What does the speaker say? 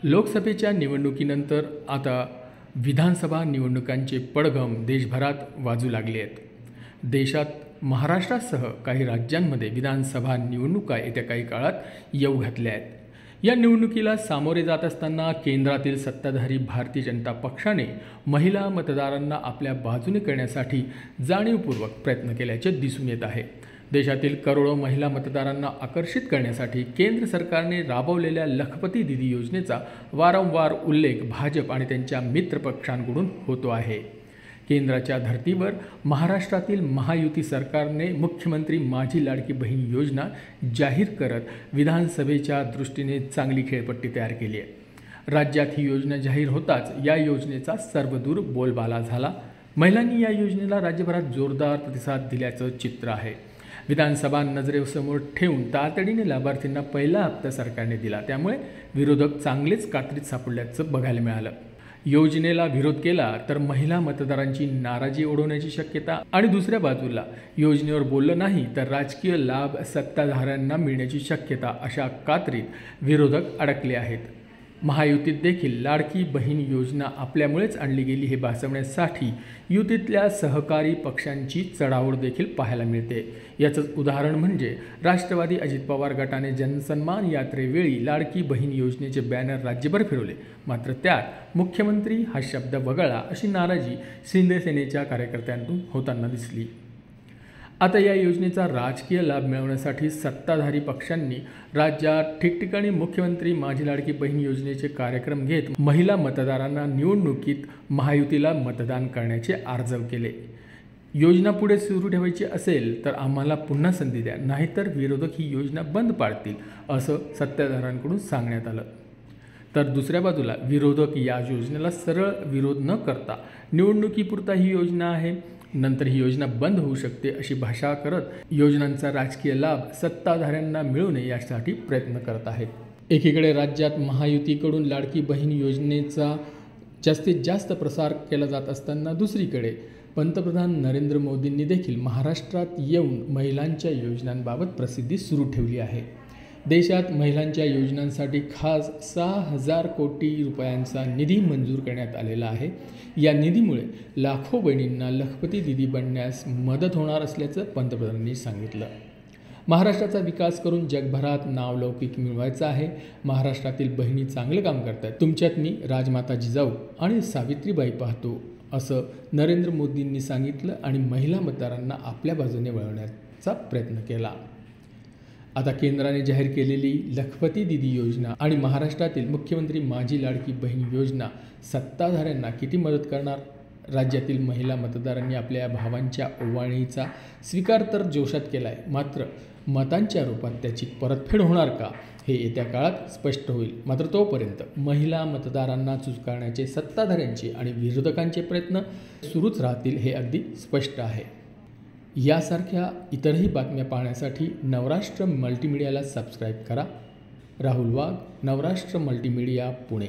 लोकसभेच्या निवडणुकीनंतर आता विधानसभा निवडणुकांचे पडघम देशभरात वाजू लागले आहेत. देशात महाराष्ट्रासह काही राज्यांमध्ये विधानसभा निवडणुका येत्या काही काळात येऊ घातल्या आहेत. या निवडणुकीला सामोरे जात असताना केंद्रातील सत्ताधारी भारतीय जनता पक्षाने महिला मतदारांना आपल्या बाजूने करण्यासाठी जाणीवपूर्वक प्रयत्न केल्याचे दिसून येत आहे. देशातील करोडो महिला मतदारांना आकर्षित करण्यासाठी केंद्र सरकारने राबवलेल्या लखपती दीदी योजनेचा वारंवार उल्लेख भाजप आणि त्यांच्या मित्रपक्षांकडून होतो आहे. केंद्राच्या धर्तीवर महाराष्ट्रातील महायुती सरकारने मुख्यमंत्री माझी लाडकी बहीण योजना जाहीर करत विधानसभेच्या दृष्टीने चांगली खेळपट्टी तयार केली आहे. राज्यात ही योजना जाहीर होताच या योजनेचा सर्वदूर बोलबाला झाला. महिलांनी या योजनेला राज्यभरात जोरदार प्रतिसाद दिल्याचं चित्र आहे. विधानसभा नजरेसमोर ठेवून तातडीने लाभार्थींना पहिला हप्ता सरकारने दिला. त्यामुळे विरोधक चांगलेच कात्रीत सापडल्याचं बघायला मिळालं. योजनेला विरोध केला तर महिला मतदारांची नाराजी ओढवण्याची शक्यता आणि दुसऱ्या बाजूला योजनेवर बोललं नाही तर राजकीय लाभ सत्ताधाऱ्यांना मिळण्याची शक्यता अशा कात्रीत विरोधक अडकले आहेत. महायुतीत देखील लाडकी बहीण योजना आपल्यामुळेच आणली गेली हे भासवण्यासाठी युतीतल्या सहकारी पक्षांची चढाओढ देखील पाहायला मिळते. याचंच उदाहरण म्हणजे राष्ट्रवादी अजित पवार गटाने जनसन्मान यात्रेवेळी लाडकी बहीण योजनेचे बॅनर राज्यभर फिरवले, मात्र त्यात मुख्यमंत्री हा शब्द वगळला अशी नाराजी शिंदे सेनेच्या कार्यकर्त्यांतून होताना दिसली. आता या योजनेचा राजकीय लाभ मिळवण्यासाठी सत्ताधारी पक्षांनी राज्यात ठिकठिकाणी मुख्यमंत्री माझी लाडकी बहीण योजनेचे कार्यक्रम घेत महिला मतदारांना निवडणुकीत महायुतीला मतदान करण्याचे आर्जव केले. योजना पुढे सुरू ठेवायची असेल तर आम्हाला पुन्हा संधी द्या, नाहीतर विरोधक ही योजना बंद पाडतील असं सत्ताधाऱ्यांकडून सांगण्यात आलं. तर दुसऱ्या बाजूला विरोधक या योजनेला सरळ विरोध न करता निवडणुकीपुरता ही योजना आहे, नंतर ही योजना बंद होऊ शकते अशी भाषा करत योजनांचा राजकीय लाभ सत्ताधाऱ्यांना मिळू नये यासाठी प्रयत्न करत आहेत. एकीकडे राज्यात महायुतीकडून लाडकी बहीण योजनेचा जास्तीत जास्त प्रसार केला जात असताना दुसरीकडे पंतप्रधान नरेंद्र मोदींनी देखील महाराष्ट्रात येऊन महिलांच्या योजनांबाबत प्रसिद्धी सुरू ठेवली आहे. देशात महिलांच्या योजनांसाठी खास 6,000 कोटी रुपयांचा निधी मंजूर करण्यात आलेला आहे. या निधीमुळे लाखो बहिणींना लखपती दीदी बनण्यास मदत होणार असल्याचं पंतप्रधानांनी सांगितलं. महाराष्ट्राचा विकास करून जगभरात नावलौकिक मिळवायचा आहे. महाराष्ट्रातील बहिणी चांगलं काम करतात. तुमच्यात मी राजमाता जिजाऊ आणि सावित्रीबाई पाहतो असं नरेंद्र मोदींनी सांगितलं आणि महिला मतदारांना आपल्या बाजूने वळवण्याचा प्रयत्न केला. आता केंद्राने जाहीर केलेली लखपती दीदी योजना आणि महाराष्ट्रातील मुख्यमंत्री माझी लाडकी बहीण योजना सत्ताधाऱ्यांना किती मदत करणार? राज्यातील महिला मतदारांनी आपल्या भावांच्या ओवाळणीचा स्वीकार तर जोशात केला आहे, मात्र मतांच्या रूपात त्याची परतफेड होणार का हे येत्या काळात स्पष्ट होईल. मात्र तोपर्यंत महिला मतदारांना चुचकारण्याचे सत्ताधाऱ्यांचे आणि विरोधकांचे प्रयत्न सुरूच राहतील हे अगदी स्पष्ट आहे. यासारख्या इतरही बातम्या पाहण्यासाठी नवराष्ट्र मल्टीमीडियाला सबस्क्राईब करा. राहुल वाघ, नवराष्ट्र मल्टीमीडिया, पुणे.